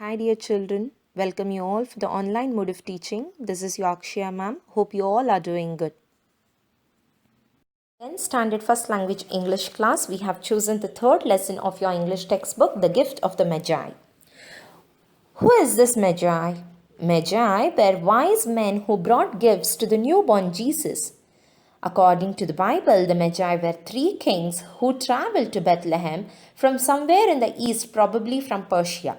Hi dear children, welcome you all for the online mode of teaching. This is your Akshaya ma'am. Hope you all are doing good. 10th Standard First Language English class, we have chosen the third lesson of your English textbook, The Gift of the Magi. Who is this Magi? Magi were wise men who brought gifts to the newborn Jesus. According to the Bible, the Magi were three kings who traveled to Bethlehem from somewhere in the east, probably from Persia.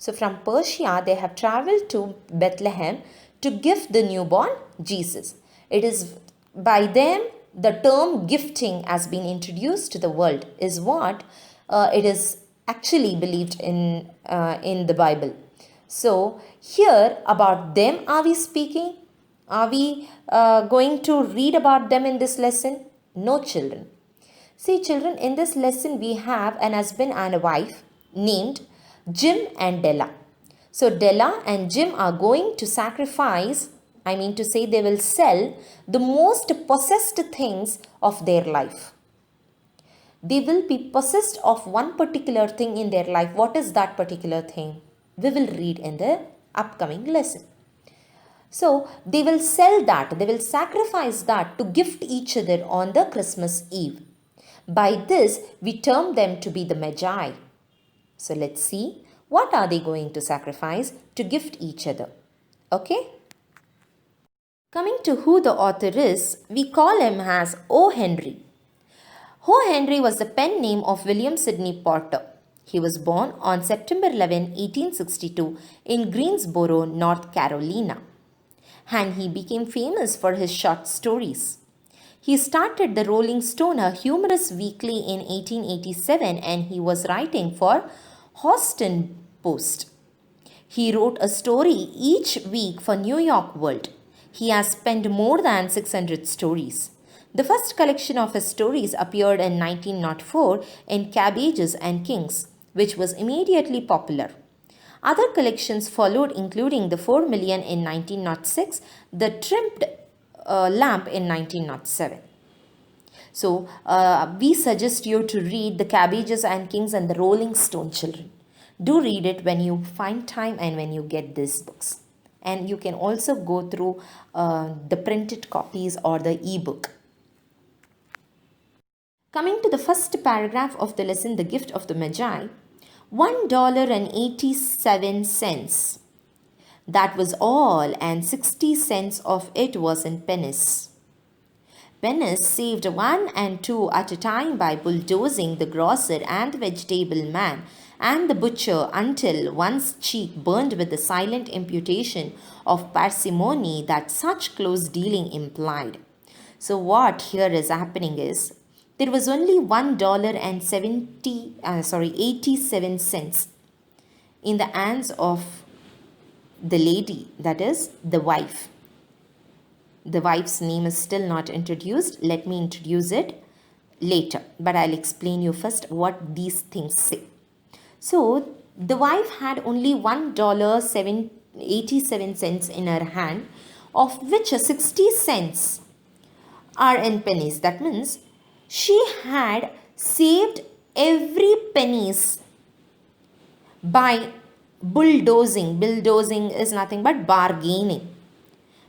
So from Persia, they have traveled to Bethlehem to gift the newborn Jesus. It is by them the term gifting has been introduced to the world, is what it is actually believed in the Bible. So here about them are we speaking? Are we going to read about them in this lesson? No, children. See, children, in this lesson we have an husband and a wife named Jim and Della. So Della and Jim are going to sacrifice, they will sell the most possessed things of their life. They will be possessed of one particular thing in their life. What is that particular thing? We will read in the upcoming lesson. So they will sell that, they will sacrifice that to gift each other on the Christmas Eve. By this, we term them to be the Magi. So let's see, what are they going to sacrifice to gift each other? Okay? Coming to who the author is, we call him as O. Henry. O. Henry was the pen name of William Sidney Porter. He was born on September 11, 1862 in Greensboro, North Carolina. And he became famous for his short stories. He started the Rolling Stone, a humorous weekly, in 1887, and he was writing for Houston Post. He wrote a story each week for New York World. He has penned more than 600 stories. The first collection of his stories appeared in 1904 in Cabbages and Kings, which was immediately popular. Other collections followed, including The 4 Million in 1906, The Trimmed Lamp in 1907. So, we suggest you to read The Cabbages and Kings and The Rolling Stone, children. Do read it when you find time and when you get these books. And you can also go through the printed copies or the e-book. Coming to the first paragraph of the lesson, The Gift of the Magi, $1.87. That was all, and 60 cents of it was in pennies. Pennies saved 1 and 2 at a time by bulldozing the grocer and the vegetable man and the butcher until one's cheek burned with the silent imputation of parsimony that such close dealing implied. So what here is happening is, there was only $1.87 in the hands of the lady, that is the wife. The wife's name is still not introduced. Let me introduce it later, but I'll explain you first what these things say. So the wife had only $1.87 in her hand, of which 60 cents are in pennies. That means she had saved every pennies by bulldozing. Bulldozing is nothing but bargaining.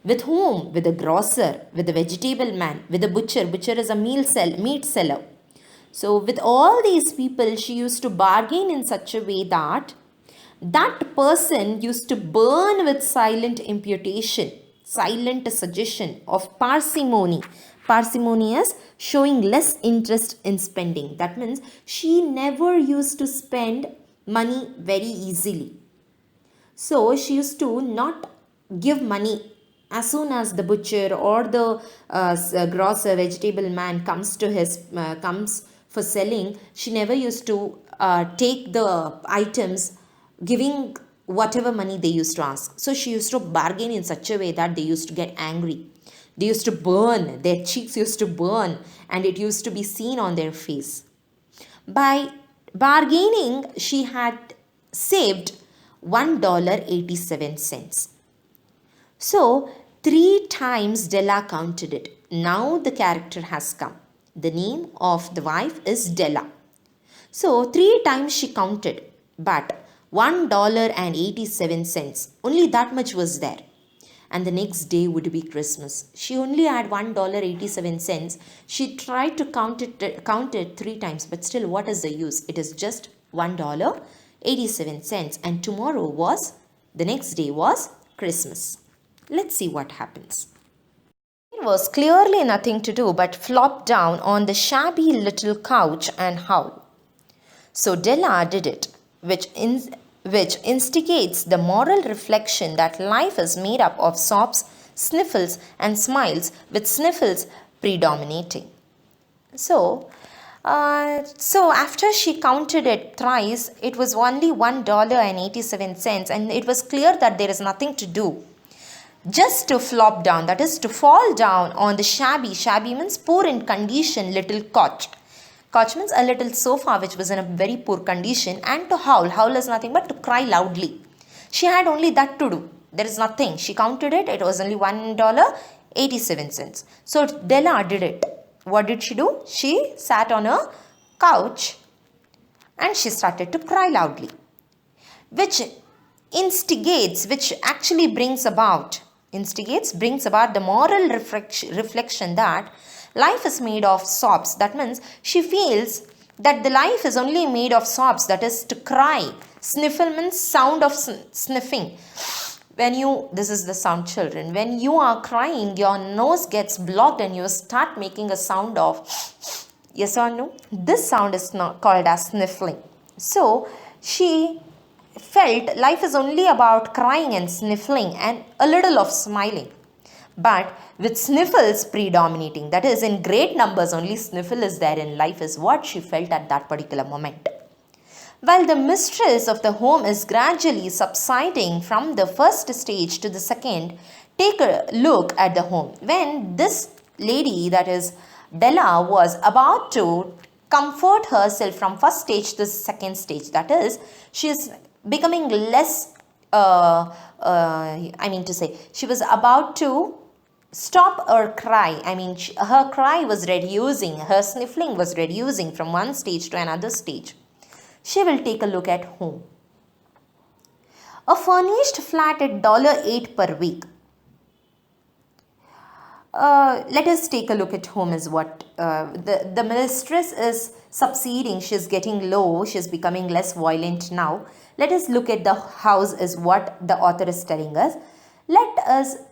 With whom? With the grocer, with the vegetable man, with the butcher. Butcher is a meat seller. So with all these people, she used to bargain in such a way that that person used to burn with silent imputation, silent suggestion of parsimony. Parsimony is showing less interest in spending. That means she never used to spend money very easily. So she used to not give money as soon as the butcher or the grocer, vegetable man comes for selling. She never used to take the items giving whatever money they used to ask. So she used to bargain in such a way that they used to get angry. They used to burn, their cheeks used to burn, and it used to be seen on their face. By bargaining, she had saved $1.87. So 3 times Della counted it. Now the character has come. The name of the wife is Della. So 3 times she counted, but $1.87. Only that much was there. And the next day would be Christmas. She only had $1.87. She tried to count it 3 times, but still, what is the use? It is just $1.87. And the next day was Christmas. Let's see what happens. There was clearly nothing to do but flop down on the shabby little couch and howl. So Della did it, which instigates the moral reflection that life is made up of sobs, sniffles, and smiles, with sniffles predominating. So after she counted it thrice, it was only $1.87, and it was clear that there is nothing to do. Just to flop down, that is to fall down on the shabby means poor in condition, little couch. Couch means a little sofa which was in a very poor condition, and to howl. Howl is nothing but to cry loudly. She had only that to do. There is nothing. She counted it. It was only $1.87. So Della did it. What did she do? She sat on a couch and she started to cry loudly, which actually brings about the moral reflection that life is made of sobs. That means she feels that the life is only made of sobs, that is to cry. Sniffle means sound of sniffing. This is the sound, children. When you are crying, your nose gets blocked and you start making a sound of yes or no. This sound is not called as sniffling. So she felt life is only about crying and sniffling and a little of smiling, but with sniffles predominating, that is in great numbers, only sniffle is there in life, is what she felt at that particular moment. While the mistress of the home is gradually subsiding from the first stage to the second, take a look at the home. When this lady, that is Della, was about to comfort herself from first stage to the second stage, that is, she is becoming less, she was about to stop her cry. Her cry was reducing, her sniffling was reducing from one stage to another stage. She will take a look at home. A furnished flat at $8 per week. Let us take a look at home is what the mistress is subsiding. She is getting low. She is becoming less violent now. Let us look at the house is what the author is telling us.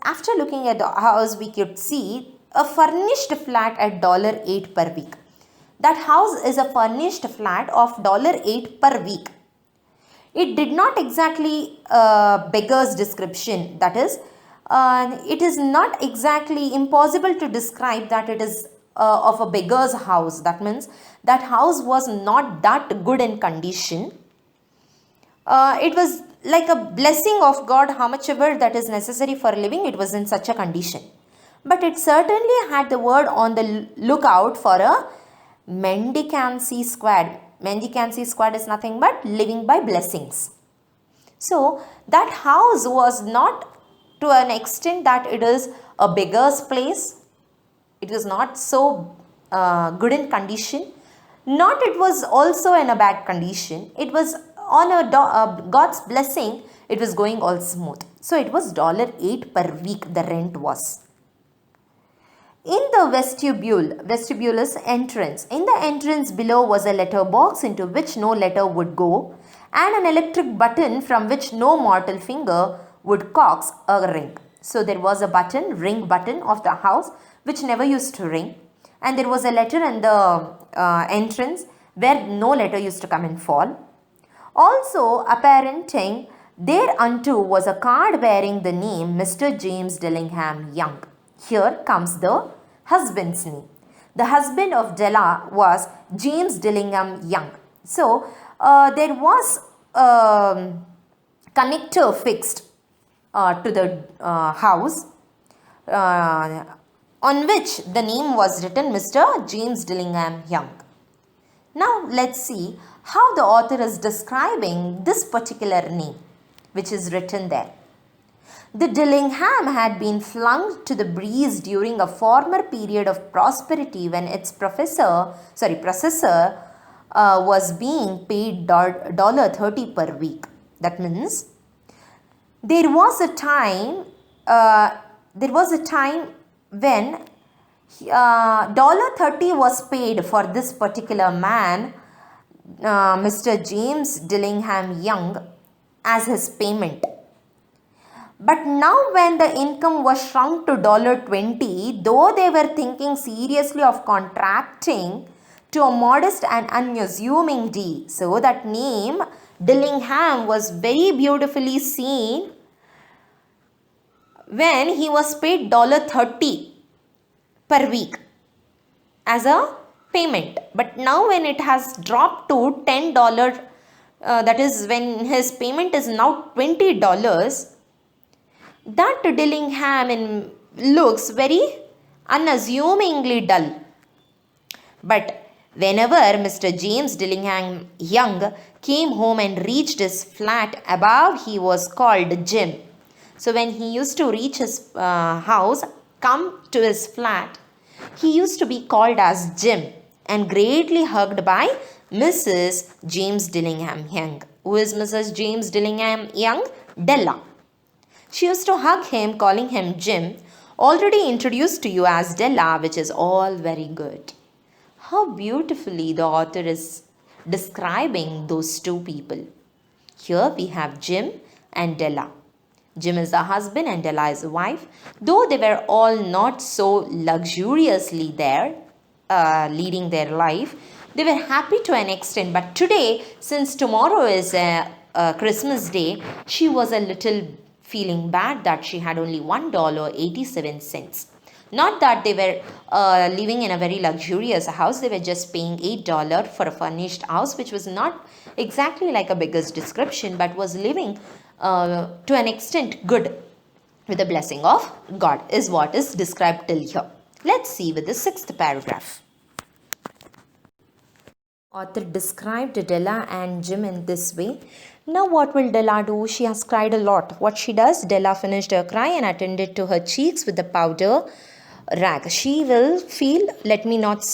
After looking at the house, we could see a furnished flat at $8 per week. That house is a furnished flat of $8 per week. It did not exactly beggar's description. That is, it is not exactly impossible to describe that it is of a beggar's house. That means that house was not that good in condition. It was like a blessing of God, how much ever that is necessary for living, it was in such a condition. But it certainly had the word on the lookout for a mendicancy squad. Mendicancy squad is nothing but living by blessings. So that house was not to an extent that it is a beggar's place. It was not so good in condition. Not it was also in a bad condition. It was on God's blessing. It was going all smooth. So it was $8 per week the rent was. In the vestibule is entrance. In the entrance below was a letter box into which no letter would go, and an electric button from which no mortal finger would coax a ring. So there was a ring button of the house which never used to ring, and there was a letter in the entrance where no letter used to come and fall. Also apparenting thereunto was a card bearing the name Mr. James Dillingham Young. Here comes the husband's name. The husband of Della was James Dillingham Young. So there was a connector fixed to the house on which the name was written Mr. James Dillingham Young. Now let's see how the author is describing this particular name which is written there. The Dillingham had been flung to the breeze during a former period of prosperity when its processor was being paid $30 per week. That means there was a time uh, when $30 was paid for this particular man, Mr. James Dillingham Young, as his payment. But now when the income was shrunk to $20, though they were thinking seriously of contracting to a modest and unassuming deal. So that name Dillingham was very beautifully seen when he was paid $30 per week as a payment. But now when it has dropped to $10, that is when his payment is now $20, that Dillingham looks very unassumingly dull. But whenever Mr. James Dillingham Young came home and reached his flat above, he was called Jim. So when he used to reach his house, come to his flat, he used to be called as Jim and greatly hugged by Mrs. James Dillingham Young. Who is Mrs. James Dillingham Young? Della. She used to hug him, calling him Jim, already introduced to you as Della, which is all very good. How beautifully the author is describing those two people. Here we have Jim and Della. Jim is the husband and Della is the wife. Though they were all not so luxuriously there, leading their life, they were happy to an extent. But today, since tomorrow is Christmas Day, she was a little feeling bad that she had only $1.87. Not that they were living in a very luxurious house. They were just paying $8 for a furnished house, which was not exactly like a beggar's description, but was living to an extent good with the blessing of God, is what is described till here. Let's see with the 6th paragraph. Author described Della and Jim in this way. Now what will Della do? She has cried a lot. What she does? Della finished her cry and attended to her cheeks with the powder rag. She will feel, let me not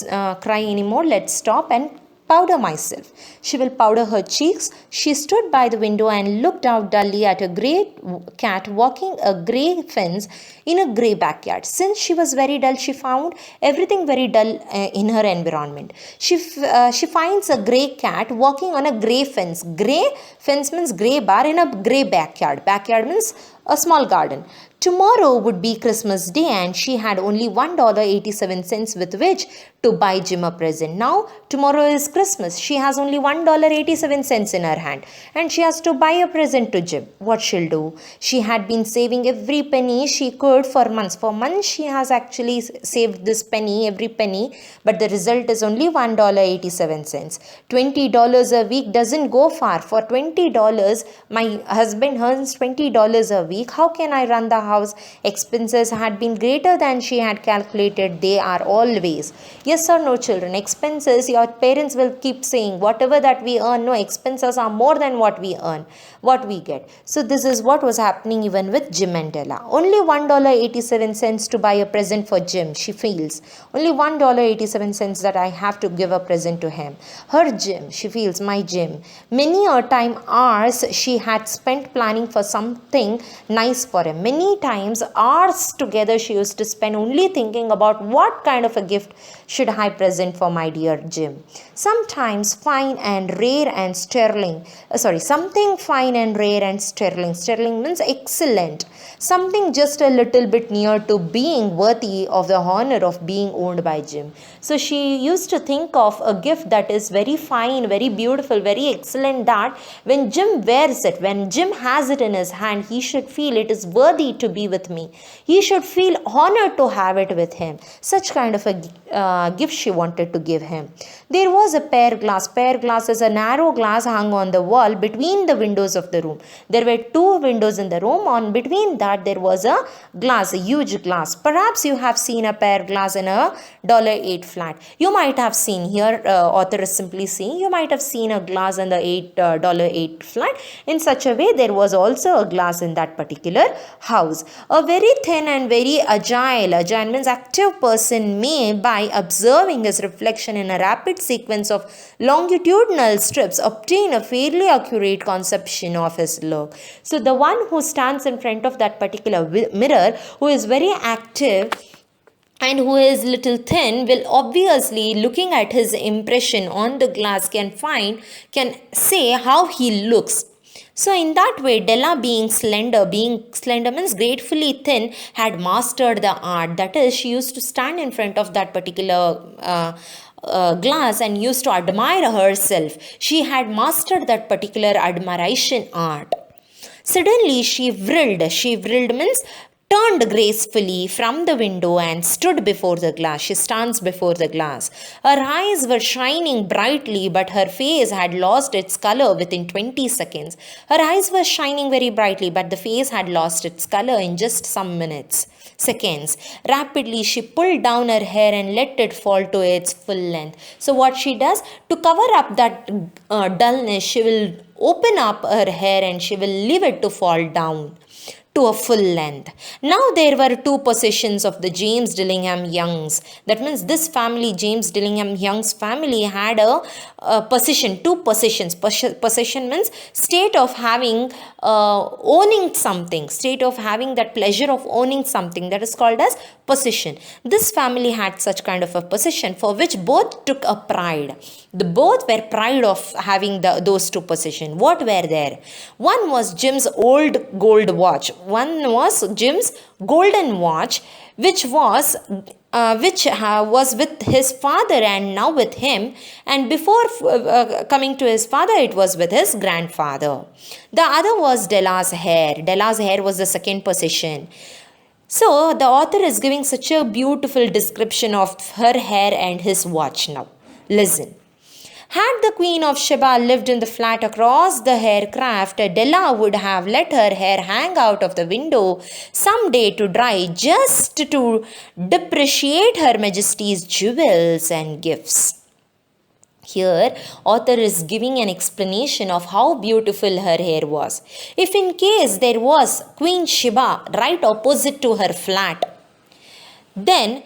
cry anymore, let's stop and powder myself. She will powder her cheeks. She stood by the window and looked out dully at a grey cat walking a grey fence in a grey backyard. Since she was very dull, she found everything very dull in her environment. She finds a grey cat walking on a grey fence. Grey fence means grey bar in a grey backyard. Backyard means a small garden. Tomorrow would be Christmas Day and she had only $1.87 with which to buy Jim a present. Now, tomorrow is Christmas. She has only $1.87 in her hand and she has to buy a present to Jim. What she'll do? She had been saving every penny she could for months. For months, she has actually saved this penny, every penny, but the result is only $1.87. $20 a week doesn't go far. For $20, my husband earns $20 a week. How can I run the house? Expenses had been greater than she had calculated. They are always. Yes or no, children? Expenses, your parents will keep saying, whatever that we earn, no, expenses are more than what we earn, what we get. So this is what was happening even with Jim and Della. Only $1.87 to buy a present for Jim, she feels. Only $1.87 that I have to give a present to him. Her Jim, she feels, my Jim. Many a time, hours she had spent planning for something nice for him. Many times, hours together she used to spend only thinking about what kind of a gift should I present for my dear Jim. Sometimes fine and rare and sterling. Something fine and rare and sterling. Sterling means excellent. Something just a little bit near to being worthy of the honor of being owned by Jim. So she used to think of a gift that is very fine, very beautiful, very excellent, that when Jim wears it, when Jim has it in his hand, he should feel it is worthy to be with me. He should feel honored to have it with him. Such kind of a gift she wanted to give him. There was a pear glass. Pear glass is a narrow glass hung on the wall between the windows of the room. There were two windows in the room. On between behind that there was a glass, a huge glass. Perhaps you have seen a pear glass in a $8 flat. You might have seen here, author is simply saying, you might have seen a glass in the $8 flat. In such a way, there was also a glass in that particular house. A very thin and very agile means active person may, by observing his reflection in a rapid sequence of longitudinal strips, obtain a fairly accurate conception of his look. So the one who stands in front of that particular mirror, who is very active and who is little thin, will obviously, looking at his impression on the glass, can say how he looks. So in that way, Della being slender means gratefully thin, had mastered the art. That is, she used to stand in front of that particular glass and used to admire herself. She had mastered that particular admiration art. Suddenly she whirled. She whirled means turned gracefully from the window and stood before the glass. She stands before the glass. Her eyes were shining brightly, but her face had lost its color within 20 seconds. Her eyes were shining very brightly, but the face had lost its color in just some seconds. Rapidly, she pulled down her hair and let it fall to its full length. So what she does, to cover up that dullness, she will open up her hair and she will leave it to fall down to a full length. Now there were two possessions of the James Dillingham Youngs. That means this family, James Dillingham Young's family, had a possession, two possessions. Possession means state of having, owning something, state of having that pleasure of owning something, that is called as possession. This family had such kind of a possession for which both took a pride. Both were proud of having those two possessions. What were there? One was Jim's old gold watch. One was Jim's golden watch, which was with his father and now with him. And before coming to his father, it was with his grandfather. The other was Della's hair. Della's hair was the second possession. So the author is giving such a beautiful description of her hair and his watch now. Listen. Had the Queen of Sheba lived in the flat across the aircraft, Della would have let her hair hang out of the window some day to dry, just to depreciate Her Majesty's jewels and gifts. Here, author is giving an explanation of how beautiful her hair was. If in case there was Queen Sheba right opposite to her flat, then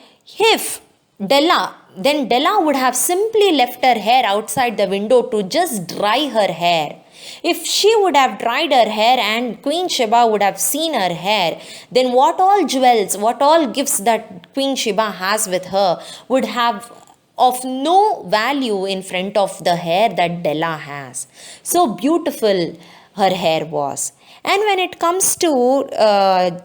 Della would have simply left her hair outside the window to just dry her hair. If she would have dried her hair and Queen Sheba would have seen her hair, then what all jewels, what all gifts that Queen Sheba has with her would have of no value in front of the hair that Della has. So beautiful her hair was. And when it comes to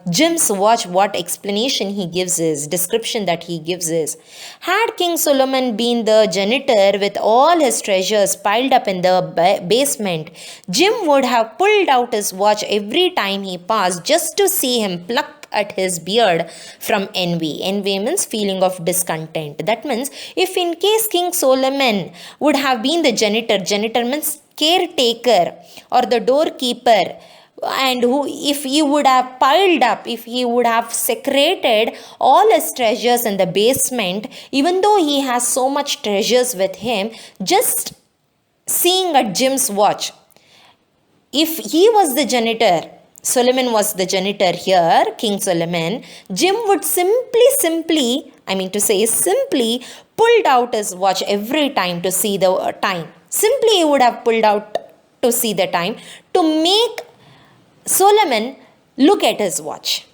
Jim's watch, what explanation he gives is, description that he gives is, had King Solomon been the janitor with all his treasures piled up in the basement, Jim would have pulled out his watch every time he passed just to see him pluck at his beard from envy. Envy means feeling of discontent. That means if in case King Solomon would have been the janitor means caretaker or the doorkeeper, and if he would have piled up, if he would have secreted all his treasures in the basement, even though he has so much treasures with him, just seeing at Jim's watch, if he was the janitor, Solomon was the janitor here, King Solomon, Jim would simply pulled out his watch every time to see the time. Simply he would have pulled out to see the time to make Solomon look at his watch.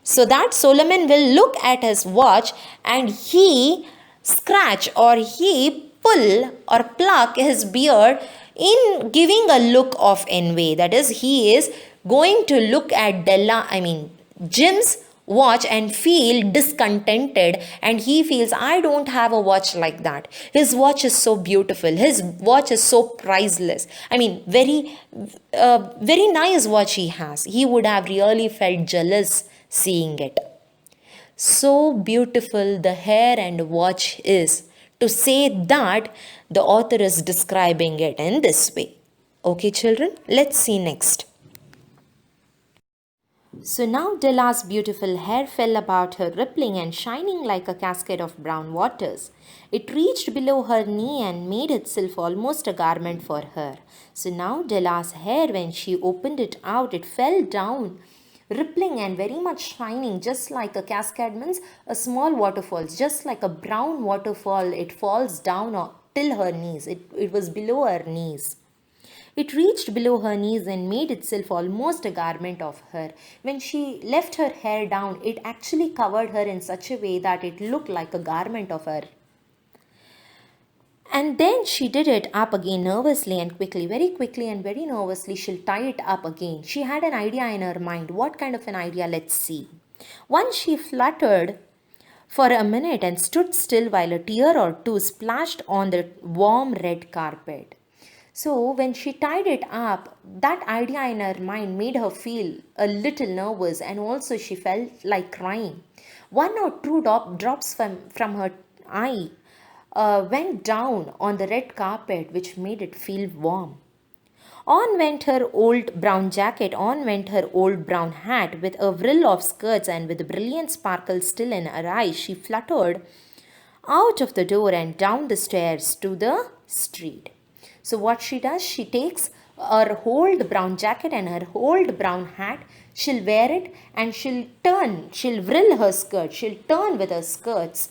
So that Solomon will look at his watch and he scratch or he pull or pluck his beard in giving a look of envy. That is, he is going to look at Jim's watch and feel discontented, and he feels, I don't have a watch like that. His watch is so beautiful. His watch is so priceless. Very nice watch he has. He would have really felt jealous seeing it. So beautiful the hair and watch is, to say that the author is describing it in this way. Okay, children, let's see next. So now Della's beautiful hair fell about her, rippling and shining like a cascade of brown waters. It reached below her knee and made itself almost a garment for her. So now Della's hair, when she opened it out, it fell down, rippling and very much shining, just like a cascade means a small waterfall, just like a brown waterfall. It falls down till her knees. It was below her knees. It reached below her knees and made itself almost a garment of her. When she left her hair down, it actually covered her in such a way that it looked like a garment of her. And then she did it up again nervously and quickly, very quickly and very nervously. She'll tie it up again. She had an idea in her mind. What kind of an idea? Let's see. Once she fluttered for a minute and stood still while a tear or two splashed on the warm red carpet. So, when she tied it up, that idea in her mind made her feel a little nervous, and also she felt like crying. One or two drops from her eye went down on the red carpet, which made it feel warm. On went her old brown jacket, on went her old brown hat, with a frill of skirts and with brilliant sparkles still in her eyes. She fluttered out of the door and down the stairs to the street. So what she does, she takes her old brown jacket and her old brown hat, she'll wear it and she'll frill her skirt, she'll turn with her skirts,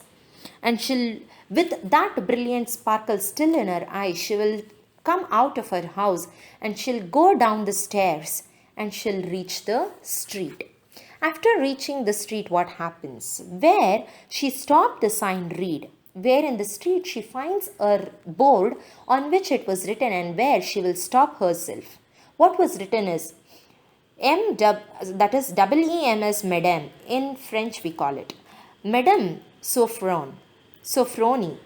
and she'll, with that brilliant sparkle still in her eyes, she will come out of her house and she'll go down the stairs and she'll reach the street. After reaching the street, what happens? Where she stopped the sign read, where in the street she finds a board on which it was written and where she will stop herself. What was written is that is WEMS, Madame. In French we call it Madame Sofronie.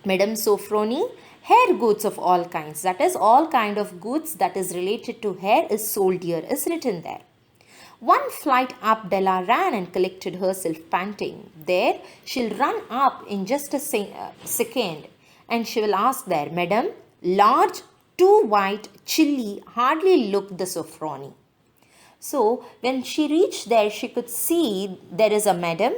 Madame Sofronie, hair goods of all kinds, that is all kind of goods that is related to hair is sold here, is written there. One flight up, Della ran and collected herself, panting. There, she'll run up in just a second and she will ask there, Madam, large, too white, chilly, hardly looked the Sofronie. So, when she reached there, she could see there is a madam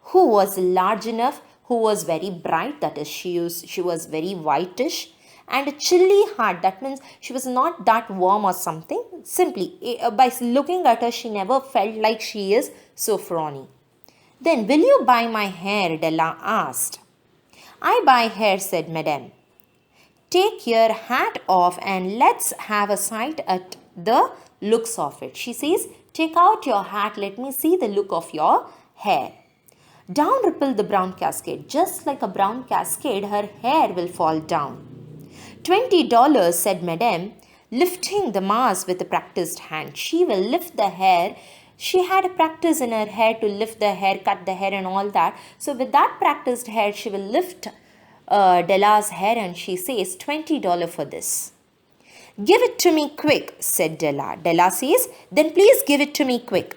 who was large enough, who was very bright, that is, she was very whitish, and a chilly heart, that means she was not that warm or something. Simply, by looking at her, she never felt like she is Sofronie. Then, will you buy my hair? Della asked. I buy hair, said Madame. Take your hat off and let's have a sight at the looks of it. She says, take out your hat, let me see the look of your hair. Down rippled the brown cascade. Just like a brown cascade, her hair will fall down. $20, said Madame, lifting the mass with a practiced hand. She will lift the hair. She had practice in her hair to lift the hair, cut the hair and all that. So with that practiced hair, she will lift Della's hair and she says, $20 for this. Give it to me quick, said Della. Della says, then please give it to me quick.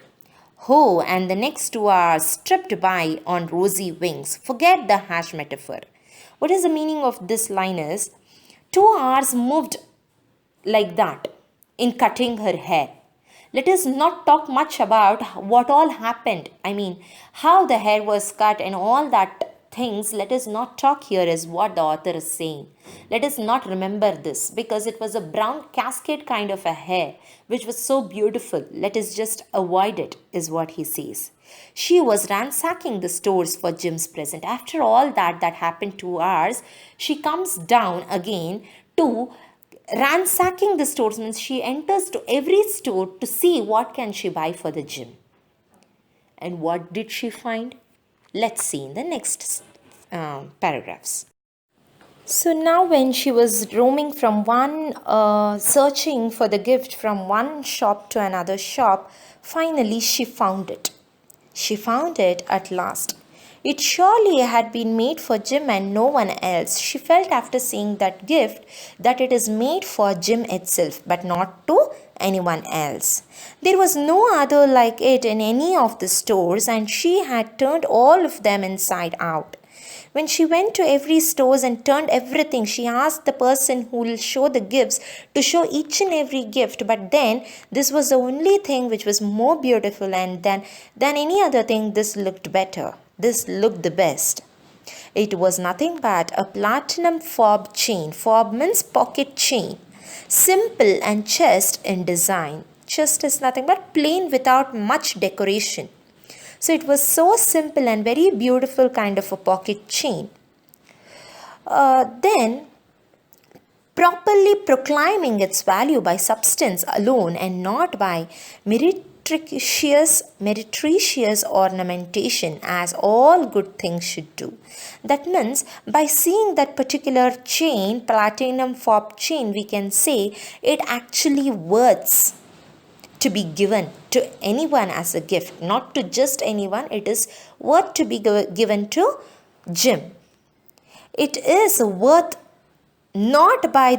Oh, and the next 2 hours stripped by on rosy wings. Forget the hash metaphor. What is the meaning of this line is, 2 hours moved like that in cutting her hair. Let us not talk much about what all happened. I mean, how the hair was cut and all that things. Let us not talk here is what the author is saying. Let us not remember this because it was a brown cascade kind of a hair which was so beautiful. Let us just avoid it is what he says. She was ransacking the stores for Jim's present. After all that happened 2 hours, she comes down again to ransacking the stores, means she enters to every store to see what can she buy for the Jim. And what did she find? Let's see in the next paragraphs. So now when she was roaming from searching for the gift from one shop to another shop, finally she found it. She found it at last. It surely had been made for Jim and no one else. She felt after seeing that gift that it is made for Jim itself, but not to anyone else. There was no other like it in any of the stores, and she had turned all of them inside out. When she went to every stores and turned everything, she asked the person who will show the gifts to show each and every gift. But then this was the only thing which was more beautiful, and than any other thing, this looked better. This looked the best. It was nothing but a platinum fob chain. Fob means pocket chain. Simple and chaste in design. Chaste is nothing but plain without much decoration. So it was so simple and very beautiful kind of a pocket chain. Then properly proclaiming its value by substance alone and not by meretricious ornamentation, as all good things should do. That means by seeing that particular chain, platinum fob chain, we can say it actually worth to be given to anyone as a gift, not to just anyone. It is worth to be given to Jim. It is worth not by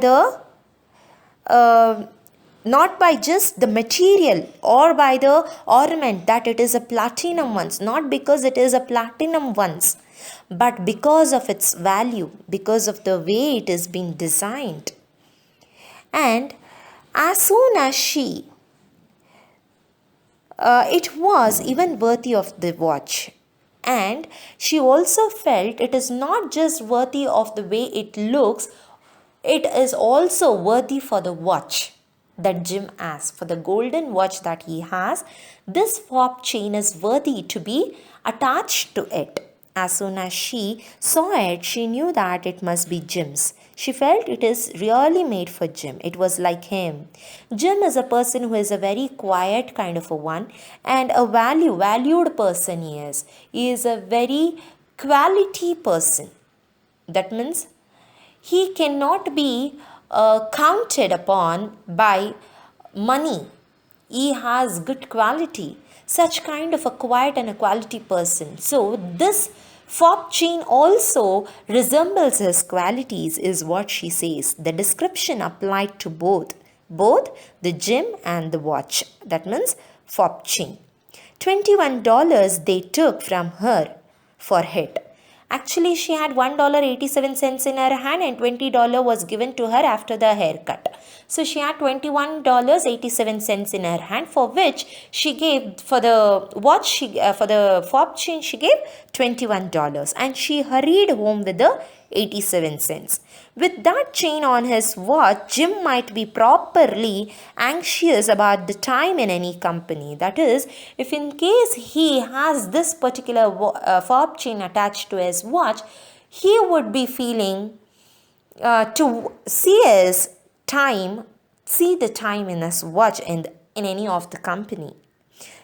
just the material or by the ornament that it is a platinum ones, not because it is a platinum ones, but because of its value, because of the way it is being designed. And as soon as it was even worthy of the watch. And she also felt it is not just worthy of the way it looks, it is also worthy for the watch that Jim has. For the golden watch that he has, this fob chain is worthy to be attached to it. As soon as she saw it, she knew that it must be Jim's. She felt it is really made for Jim. It was like him. Jim is a person who is a very quiet kind of a one, and a valued person he is. He is a very quality person. That means he cannot be counted upon by money. He has good quality. Such kind of a quiet and a quality person. So this fob chain also resembles his qualities, is what she says. The description applied to both the Jim and the watch. That means fob chain. $21 they took from her for it. Actually, she had $1.87 in her hand, and $20 was given to her after the haircut. So she had $21.87 in her hand, for which she gave, for the watch, for the fob chain, she gave $21, and she hurried home with the 87 cents. With that chain on his watch, Jim might be properly anxious about the time in any company. That is, if in case he has this particular fob chain attached to his watch, he would be feeling to see the time in his watch in any of the company.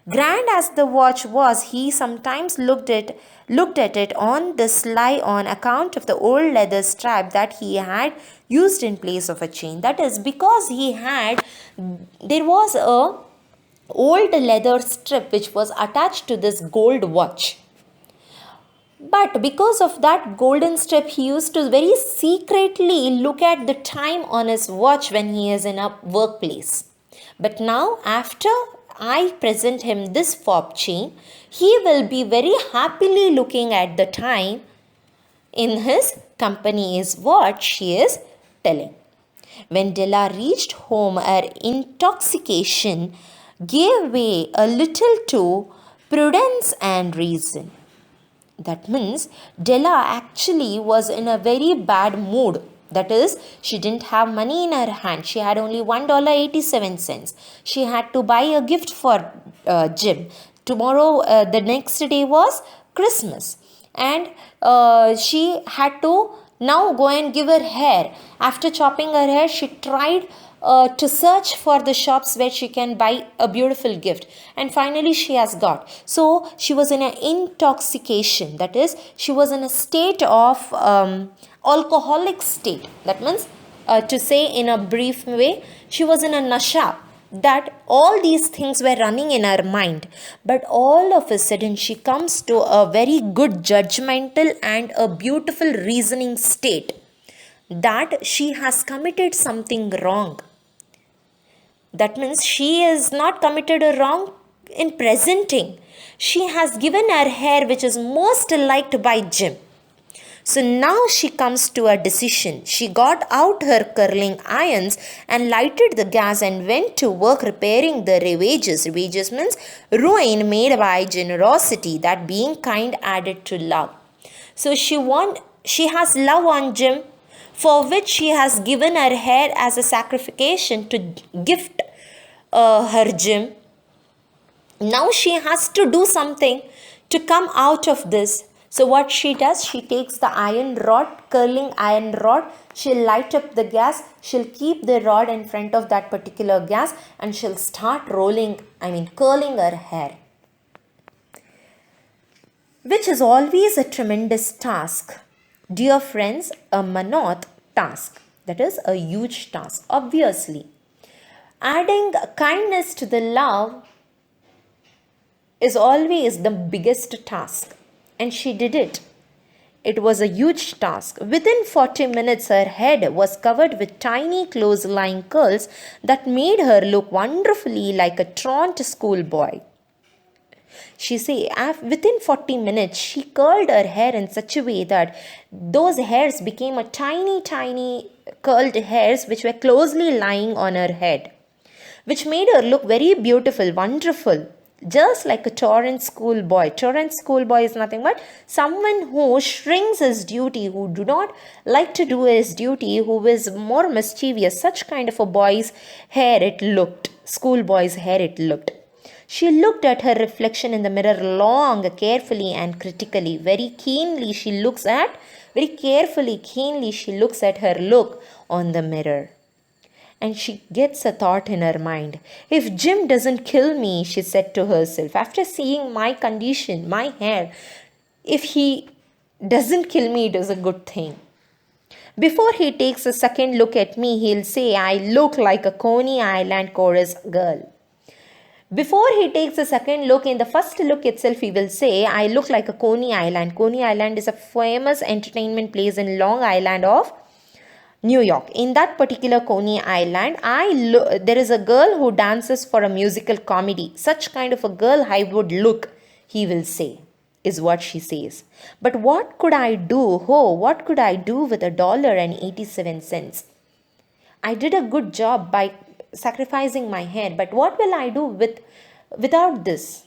Grand as the watch was, he sometimes looked at it on the sly on account of the old leather strap that he had used in place of a chain. That is because there was a old leather strip which was attached to this gold watch. But because of that golden strip, he used to very secretly look at the time on his watch when he is in a workplace. But now, after I present him this fob chain, he will be very happily looking at the time in his company, is what she is telling. When Della reached home, her intoxication gave way a little to prudence and reason. That means Della actually was in a very bad mood. That is, she didn't have money in her hand. She had only $1.87. She had to buy a gift for Jim. Tomorrow, the next day was Christmas. And she had to now go and give her hair. After chopping her hair, she tried to search for the shops where she can buy a beautiful gift, and finally she has got. So she was in an intoxication. That is, she was in a state of alcoholic state. That means, to say in a brief way, she was in a nasha, that all these things were running in her mind. But all of a sudden she comes to a very good judgmental and a beautiful reasoning state that she has committed something wrong. That means she is not committed a wrong in presenting. She has given her hair which is most liked by Jim. So now she comes to a decision. She got out her curling irons and lighted the gas and went to work repairing the ravages. Ravages means ruin made by generosity, that being kind added to love. So she has love on Jim, for which she has given her hair as a sacrification to gift her Jim. Now she has to do something to come out of this. So what she does, she takes the iron rod, curling iron rod, she'll light up the gas, she'll keep the rod in front of that particular gas and she'll start curling her hair, which is always a tremendous task. Dear friends, a Manaut task, that is a huge task, obviously. Adding kindness to the love is always the biggest task, and she did it. It was a huge task. Within 40 minutes, her head was covered with tiny close-lying curls that made her look wonderfully like a truant schoolboy. She say, within 40 minutes, she curled her hair in such a way that those hairs became a tiny, tiny curled hairs which were closely lying on her head, which made her look very beautiful, wonderful, just like a truant schoolboy. Truant schoolboy is nothing but someone who shrinks his duty, who do not like to do his duty, who is more mischievous. Such kind of a boy's hair it looked, schoolboy's hair it looked. She looked at her reflection in the mirror long, carefully and critically. Very keenly she looks at her look on the mirror. And she gets a thought in her mind. If Jim doesn't kill me, she said to herself, after seeing my condition, my hair, if he doesn't kill me, it is a good thing. Before he takes a second look at me, he'll say, I look like a Coney Island chorus girl. Before he takes a second look, in the first look itself, he will say, I look like a Coney Island. Coney Island is a famous entertainment place in Long Island of New York. In that particular Coney Island, there is a girl who dances for a musical comedy. Such kind of a girl I would look, he will say, is what she says. But what could I do? Oh, what could I do with $1.87? I did a good job by sacrificing my hair, but what will I do without this?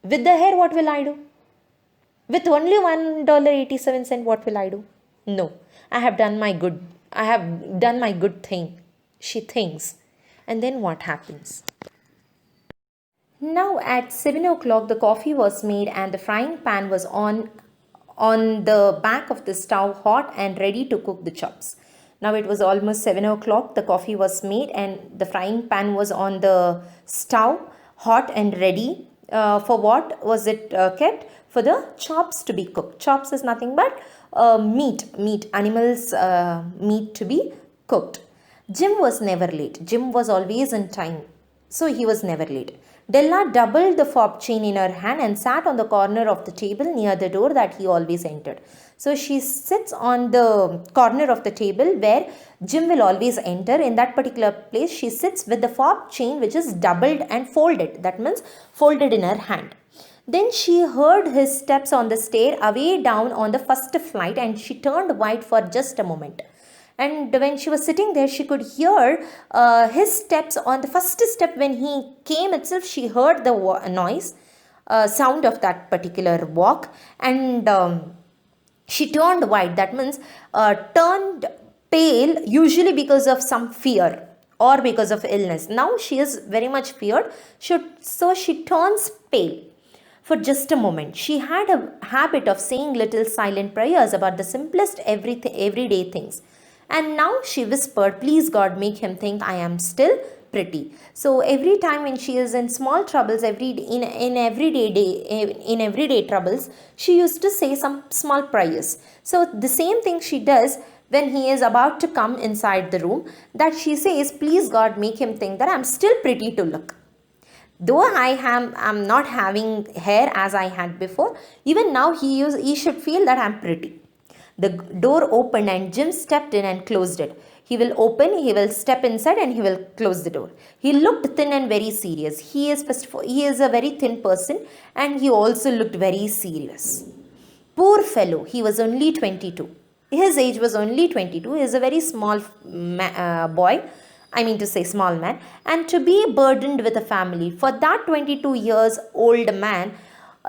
With the hair, what will I do? With only $1.87, what will I do? No, I have done my good thing, she thinks. And then what happens? Now at 7 o'clock, the coffee was made and the frying pan was on the back of the stove, hot and ready to cook the chops. Now it was almost 7 o'clock, the coffee was made and the frying pan was on the stove, hot and ready. For what was it kept? For the chops to be cooked. Chops is nothing but meat, animals' meat to be cooked. Jim was never late. Jim was always on time, so he was never late. Della doubled the fob chain in her hand and sat on the corner of the table near the door that he always entered. So she sits on the corner of the table where Jim will always enter. In that particular place, she sits with the fob chain which is doubled and folded. That means folded in her hand. Then she heard his steps on the stair away down on the first flight and she turned white for just a moment. And when she was sitting there, she could hear his steps on the first step. When he came itself, she heard the noise, sound of that particular walk. And she turned white. That means turned pale, usually because of some fear or because of illness. Now she is very much feared. So she turns pale. For just a moment, she had a habit of saying little silent prayers about the simplest everyday things. And now she whispered, please God, make him think I am still pretty. So every time when she is in small troubles, in everyday troubles, she used to say some small prayers. So the same thing she does when he is about to come inside the room, that she says, please God, make him think that I am still pretty to look. Though I am not having hair as I had before, even now he should feel that I am pretty. The door opened and Jim stepped in and closed it. He will open, he will step inside and he will close the door. He looked thin and very serious. He is a very thin person and he also looked very serious. Poor fellow, he was only 22. His age was only 22. He is a very small boy, I mean to say small man, and to be burdened with a family. For that 22 years old man,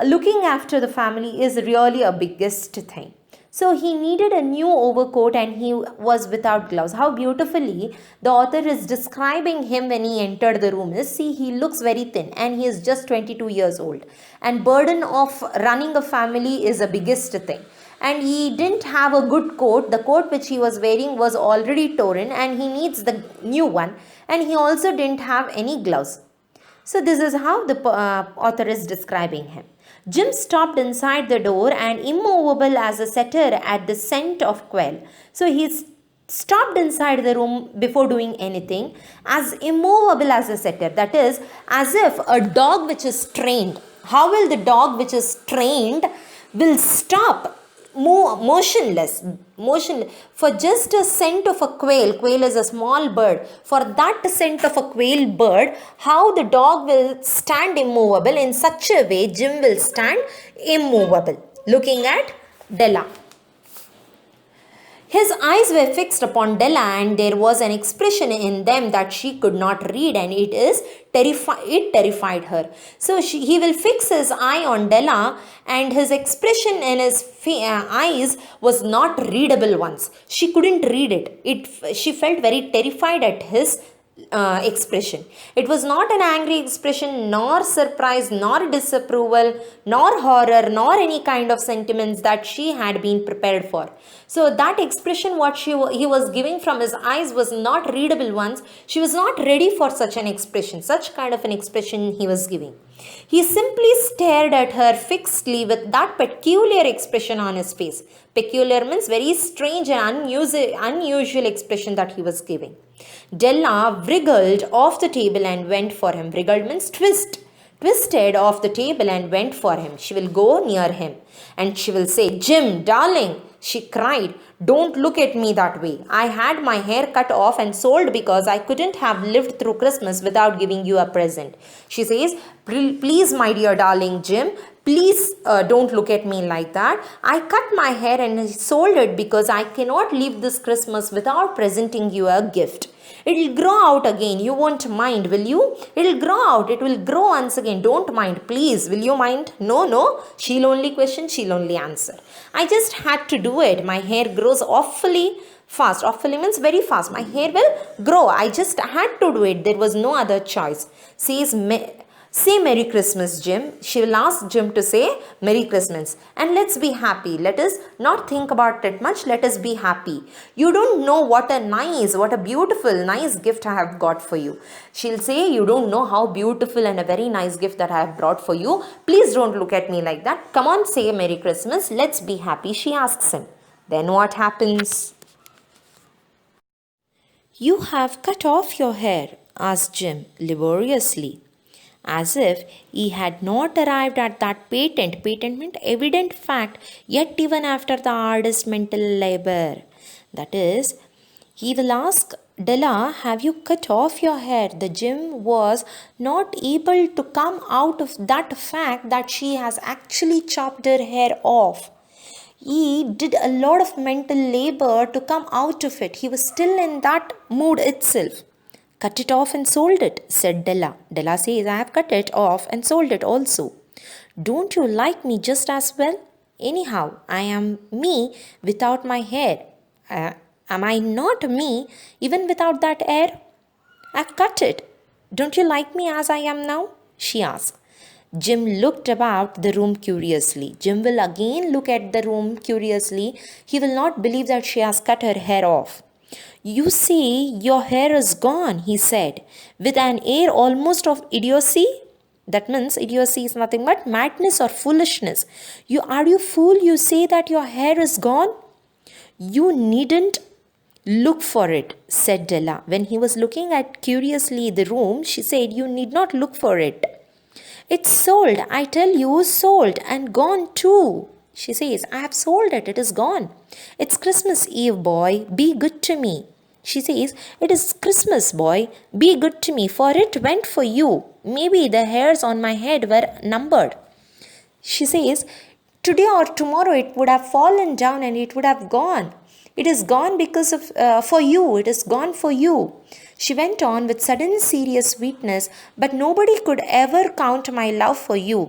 looking after the family is really a biggest thing. So he needed a new overcoat and he was without gloves. How beautifully the author is describing him when he entered the room. See, he looks very thin and he is just 22 years old. And burden of running a family is the biggest thing. And he didn't have a good coat. The coat which he was wearing was already torn and he needs the new one. And he also didn't have any gloves. So this is how the author is describing him. Jim stopped inside the door and immovable as a setter at the scent of quail. So he stopped inside the room before doing anything, as immovable as a setter. That is, as if a dog which is trained. How will the dog which is trained will stop motionless for just a scent of a quail is a small bird. For that scent of a quail bird, how the dog will stand immovable, in such a way Jim will stand immovable, looking at Della. His eyes were fixed upon Della and there was an expression in them that she could not read, and it terrified her. So he will fix his eye on Della and his expression in his eyes was not readable once. She couldn't read it. She felt very terrified at his expression. It was not an angry expression, nor surprise, nor disapproval, nor horror, nor any kind of sentiments that she had been prepared for. So that expression what he was giving from his eyes was not readable once. She was not ready for such an expression, such kind of an expression he was giving. He simply stared at her fixedly with that peculiar expression on his face. Peculiar means very strange and unusual expression that he was giving. Della wriggled off the table and went for him. Wriggled means twisted off the table and went for him. She will go near him and she will say, "Jim, darling," she cried, "don't look at me that way. I had my hair cut off and sold because I couldn't have lived through Christmas without giving you a present." She says, "Please, my dear darling Jim, please don't look at me like that. I cut my hair and sold it because I cannot live this Christmas without presenting you a gift. It'll grow out again. You won't mind, will you? It'll grow out. It will grow once again. Don't mind. Please, will you mind?" No. She'll only question, she'll only answer. "I just had to do it. My hair grows awfully fast." Awfully means very fast. "My hair will grow. I just had to do it. There was no other choice." Say Merry Christmas, Jim. She will ask Jim to say Merry Christmas. "And let's be happy. Let us not think about it much. Let us be happy. You don't know what a beautiful, nice gift I have got for you." She'll say, "You don't know how beautiful and a very nice gift that I have brought for you. Please don't look at me like that. Come on, say Merry Christmas. Let's be happy," she asks him. Then what happens? "You have cut off your hair?" asked Jim laboriously, as if he had not arrived at that patent meant evident fact yet, even after the hardest mental labor. That is, he will ask Della, "Have you cut off your hair?" The Jim was not able to come out of that fact that she has actually chopped her hair off. He did a lot of mental labor to come out of it. He was still in that mood itself. "Cut it off and sold it," said Della. Della says, "I have cut it off and sold it also." "Don't you like me just as well? Anyhow, I am me without my hair. Am I not me even without that hair? I've cut it. Don't you like me as I am now?" she asked. Jim looked about the room curiously. Jim will again look at the room curiously. He will not believe that she has cut her hair off. "You see, your hair is gone," he said, with an air almost of idiocy. That means idiocy is nothing but madness or foolishness. Are you fool? You say that your hair is gone? "You needn't look for it," said Della. When he was looking at curiously the room, she said, "You need not look for it. It's sold, I tell you, sold and gone too." She says, "I have sold it. It is gone. It's Christmas Eve, boy. Be good to me." She says, "It is Christmas, boy. Be good to me, for it went for you. Maybe the hairs on my head were numbered." She says, today or tomorrow it would have fallen down and it would have gone. It is gone because of for you. It is gone for you. She went on with sudden serious sweetness, but nobody could ever count my love for you.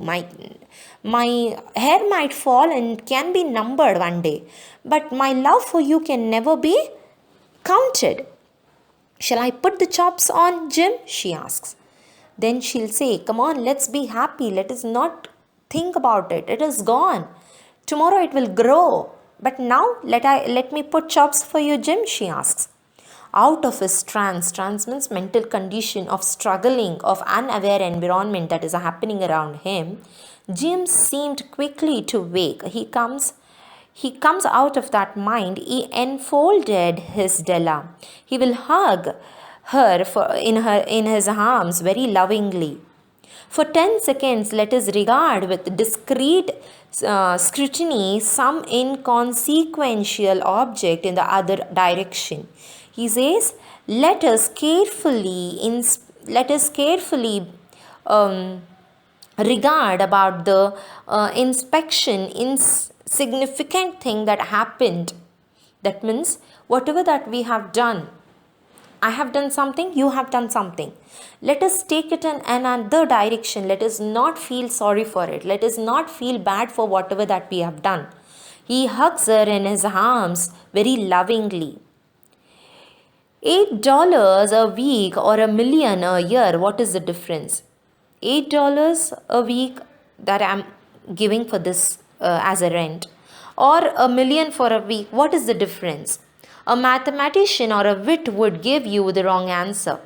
My hair might fall and can be numbered one day, but my love for you can never be counted. Shall I put the chops on, Jim? She asks. Then she'll say, come on, let's be happy. Let us not think about it. It is gone. Tomorrow it will grow. But now let me put chops for you, Jim, she asks. Out of his trance means mental condition of struggling, of unaware environment that is happening around him, Jim seemed quickly to wake. He comes out of that mind. He enfolded his Della. He will hug her in his arms very lovingly. For 10 seconds, let us regard with discreet scrutiny some inconsequential object in the other direction. He says, let us carefully regard about the insignificant thing that happened. That means whatever that we have done, I have done something, you have done something. Let us take it in another direction. Let us not feel sorry for it. Let us not feel bad for whatever that we have done. He hugs her in his arms very lovingly. $8 a week or $1 million a year, what is the difference? $8 a week that I'm giving for this as a rent, or $1 million for a week, what is the difference? A mathematician or a wit would give you the wrong answer.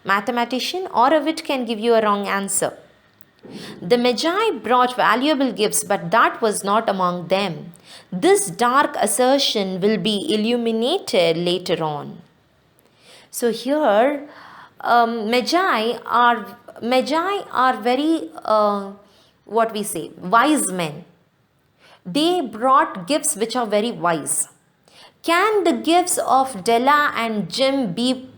Mathematician or a wit can give you a wrong answer. The Magi brought valuable gifts, but that was not among them. This dark assertion will be illuminated later on. So here, Magi are very wise men. They brought gifts which are very wise. Can the gifts of Della and Jim be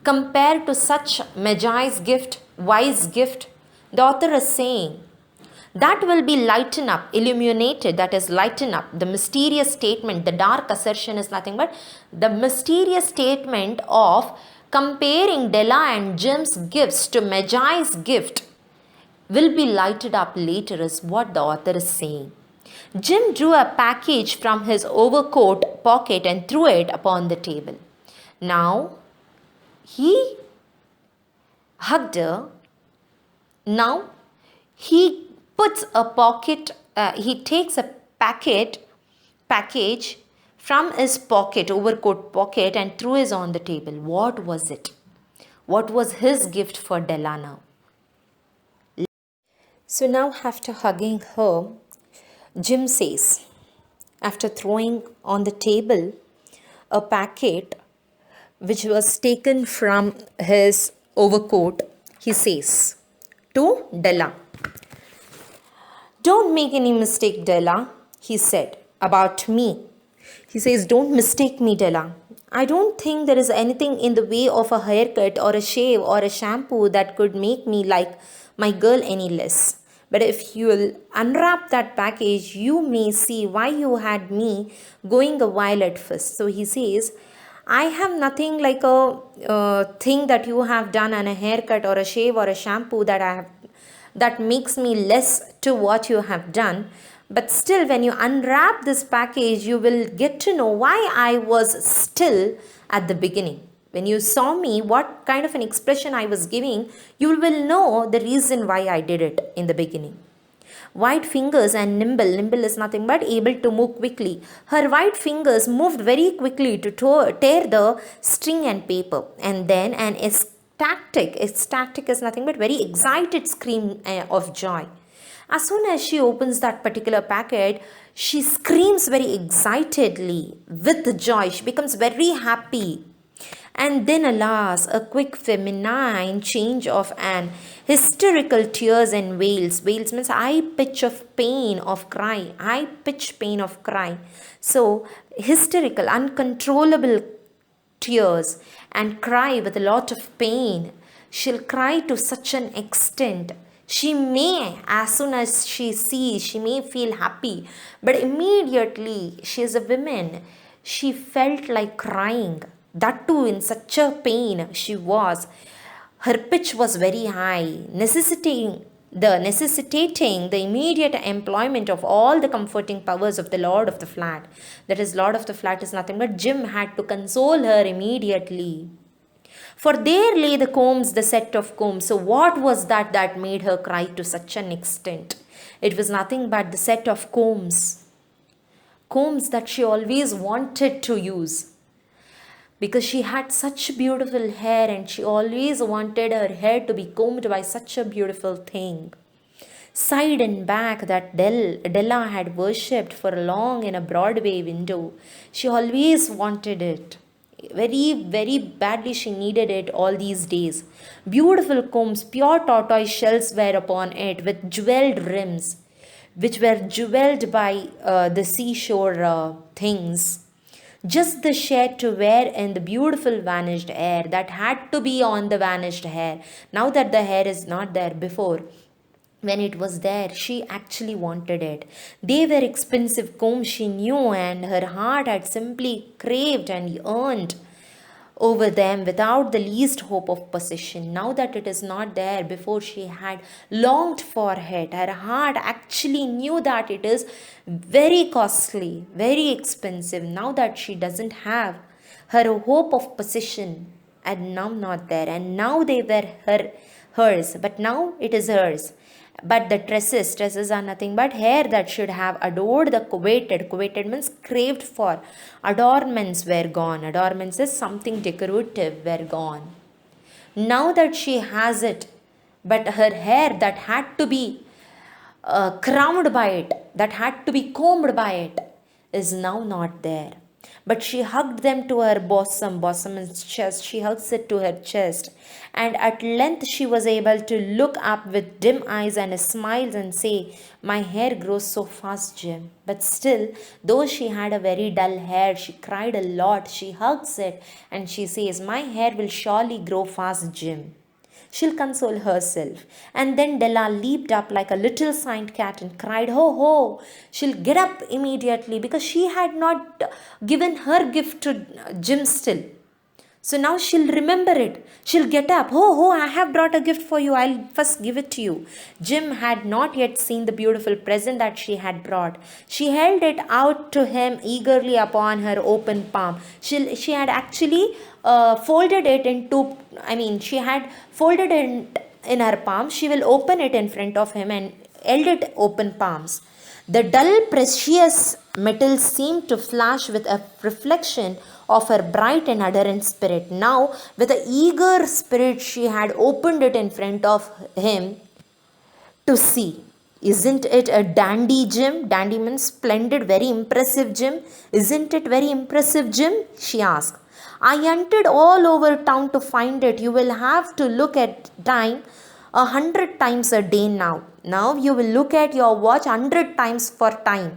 compared to such Magi's gift, wise gift? The author is saying that will be lighten up, illuminated, that is lighten up. The mysterious statement, the dark assertion is nothing but the mysterious statement of comparing Della and Jim's gifts to Magi's gift will be lighted up later is what the author is saying. Jim drew a package from his overcoat pocket and threw it upon the table. Now, he hugged her. Now, he puts a pocket, he takes a package from his pocket, overcoat pocket, and threw it on the table. What was it? What was his gift for Della now? So now after hugging her, Jim says, after throwing on the table a packet which was taken from his overcoat, he says to Della, don't make any mistake, Della, he said, about me. He says, don't mistake me, Della. I don't think there is anything in the way of a haircut or a shave or a shampoo that could make me like my girl any less. But if you'll unwrap that package, you may see why you had me going a while at first. So he says, I have nothing like a thing that you have done on a haircut or a shave or a shampoo that makes me less to what you have done. But still, when you unwrap this package, you will get to know why I was still at the beginning. When you saw me, what kind of an expression I was giving, you will know the reason why I did it in the beginning. White fingers and nimble is nothing but able to move quickly. Her white fingers moved very quickly to tear the string and paper. And then an ecstatic is nothing but very excited scream of joy. As soon as she opens that particular packet, she screams very excitedly with joy. She becomes very happy. And then, alas, a quick feminine change of an hysterical tears and wails. Wails means high pitch of pain of cry. High pitch pain of cry. So, hysterical, uncontrollable tears and cry with a lot of pain. She'll cry to such an extent. She may, as soon as she sees, she may feel happy, but immediately she is a woman. She felt like crying. That too, in such a pain she was. Her pitch was very high, necessitating the immediate employment of all the comforting powers of the lord of the flat. That is, lord of the flat is nothing but Jim had to console her immediately. For there lay the combs, the set of combs. So, what was that made her cry to such an extent? It was nothing but the set of combs. Combs that she always wanted to use. Because she had such beautiful hair and she always wanted her hair to be combed by such a beautiful thing. Side and back that Della had worshipped for long in a Broadway window. She always wanted it. Very, very badly she needed it all these days. Beautiful combs, pure tortoise shells were upon it with jeweled rims, which were jeweled by the seashore things. Just the shade to wear in the beautiful vanished hair that had to be on the vanished hair. Now that the hair is not there before, when it was there, she actually wanted it. They were expensive combs, she knew, and her heart had simply craved and yearned over them without the least hope of possession. Now that it is not there, before she had longed for it. Her heart actually knew that it is very costly, very expensive. Now that she doesn't have, her hope of possession and now not there, and now they were hers, but now it is hers. But the tresses are nothing but hair that should have adored the coveted means craved for. Adornments were gone. Adornments is something decorative, were gone. Now that she has it, but her hair that had to be crowned by it, that had to be combed by it, is now not there. But she hugged them to her bosom means chest, she hugs it to her chest. And at length she was able to look up with dim eyes and a smile and say, "My hair grows so fast, Jim." But still, though she had a very dull hair, she cried a lot. She hugs it and she says, "My hair will surely grow fast, Jim." She'll console herself. And then Della leaped up like a little saint cat and cried, "Ho, ho!" She'll get up immediately because she had not given her gift to Jim still. So now she'll remember it. She'll get up. "Ho, ho, I have brought a gift for you. I'll first give it to you." Jim had not yet seen the beautiful present that she had brought. She held it out to him eagerly upon her open palm. She had actually folded it into, she had folded it in her palm. She will open it in front of him and held it open palms. The dull, precious metal seemed to flash with a reflection of her bright and adherent spirit. Now, with an eager spirit, she had opened it in front of him to see. "Isn't it a dandy, Jim?" Dandy means splendid, very impressive, Jim. "Isn't it very impressive, Jim?" she asked. "I hunted all over town to find it. You will have to look at time 100 times a day now. Now you will look at your watch 100 times for time.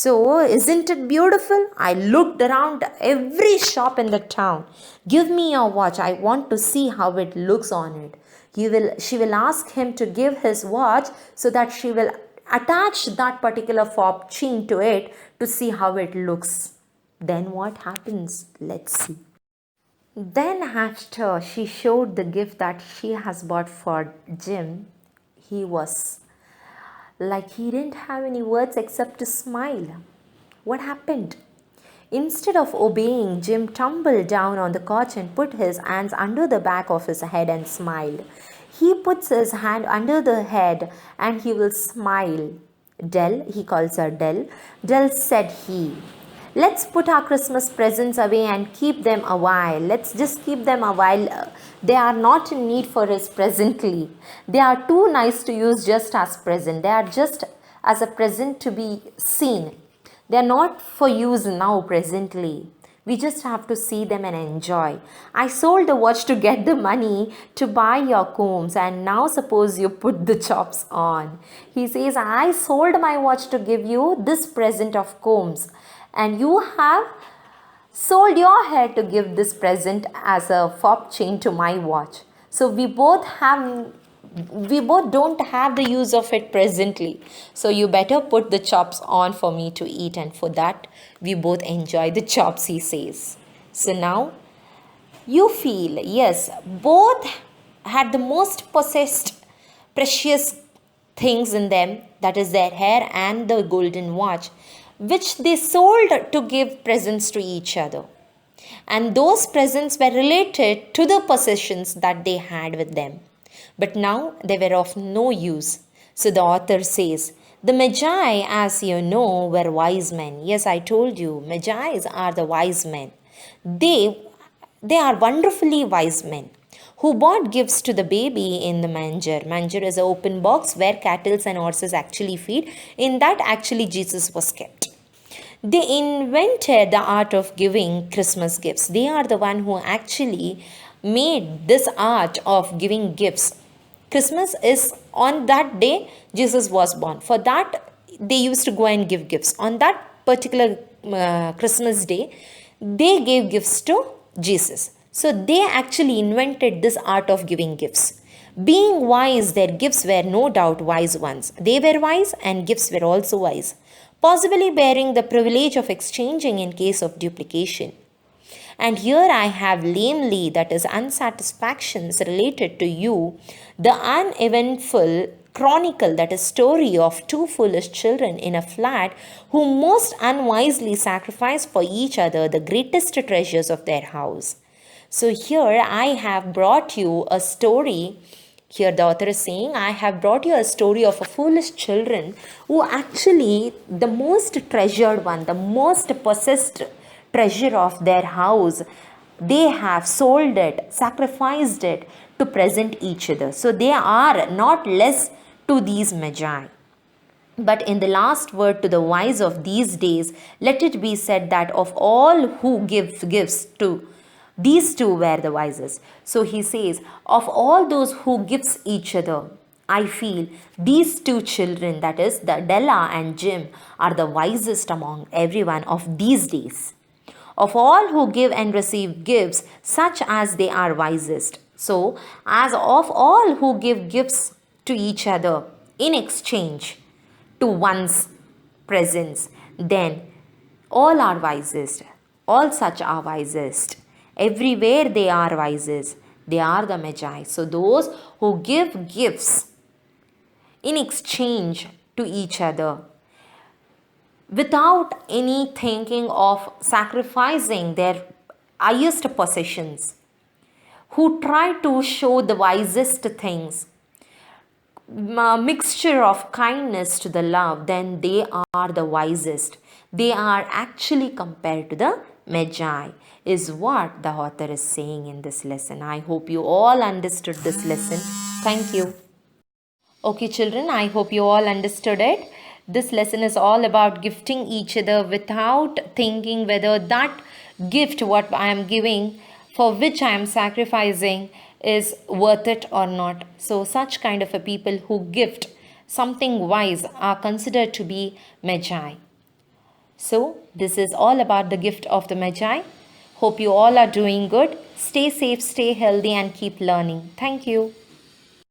So, isn't it beautiful? I looked around every shop in the town. Give me your watch. I want to see how it looks on it." She will ask him to give his watch so that she will attach that particular fob chain to it to see how it looks. Then what happens? Let's see. Then after she showed the gift that she has bought for Jim, he was like he didn't have any words except to smile. What happened? Instead of obeying, Jim tumbled down on the couch and put his hands under the back of his head and smiled. He puts his hand under the head and he will smile. "Dell," he calls her Dell. "Dell," said he, "let's put our Christmas presents away and keep them a while. Let's just keep them a while. They are not in need for us presently. They are too nice to use just as present. They are just as a present to be seen. They are not for use now presently. We just have to see them and enjoy. I sold the watch to get the money to buy your combs, and now suppose you put the chops on." He says, "I sold my watch to give you this present of combs, and you have sold your hair to give this present as a fob chain to my watch. So we both have we both don't have the use of it presently. So you better put the chops on for me to eat, and for that, we both enjoy the chops, he says. So now you feel, yes, both had the most possessed precious things in them, that is their hair and the golden watch, which they sold to give presents to each other. And those presents were related to the possessions that they had with them. But now they were of no use. So the author says, the Magi, as you know, were wise men. Yes, I told you, Magi are the wise men. They, they are wonderfully wise men who brought gifts to the baby in the manger. Manger is an open box where cattle and horses actually feed. In that, actually, Jesus was kept. They invented the art of giving Christmas gifts. They are the one who actually made this art of giving gifts. Christmas is on that day Jesus was born. For that, they used to go and give gifts. On that particular Christmas day, they gave gifts to Jesus. So they actually invented this art of giving gifts. Being wise, their gifts were no doubt wise ones. They were wise and gifts were also wise, possibly bearing the privilege of exchanging in case of duplication. And here I have lamely, that is, unsatisfactions related to you, the uneventful chronicle, that is, story of two foolish children in a flat who most unwisely sacrificed for each other the greatest treasures of their house. So here I have brought you a story. Here the author is saying, I have brought you a story of a foolish children who actually the most treasured one, the most possessed treasure of their house, they have sold it, sacrificed it to present each other. So they are not less to these Magi. But in the last word to the wise of these days, let it be said that of all who give gifts to, these two were the wisest. So he says, of all those who gives each other, I feel these two children, that is the Della and Jim, are the wisest among everyone of these days. Of all who give and receive gifts, such as they are wisest. So, as of all who give gifts to each other in exchange to one's presence, then all are wisest. All such are wisest. Everywhere they are wisest. They are the Magi. So, those who give gifts in exchange to each other, without any thinking of sacrificing their highest possessions, who try to show the wisest things, a mixture of kindness to the love, then they are the wisest. They are actually compared to the Magi, is what the author is saying in this lesson. I hope you all understood this lesson. Thank you. Okay, children, I hope you all understood it. This lesson is all about gifting each other without thinking whether that gift, what I am giving, for which I am sacrificing, is worth it or not. So, such kind of a people who gift something wise are considered to be Magi. So, this is all about the gift of the Magi. Hope you all are doing good. Stay safe, stay healthy, and keep learning. Thank you.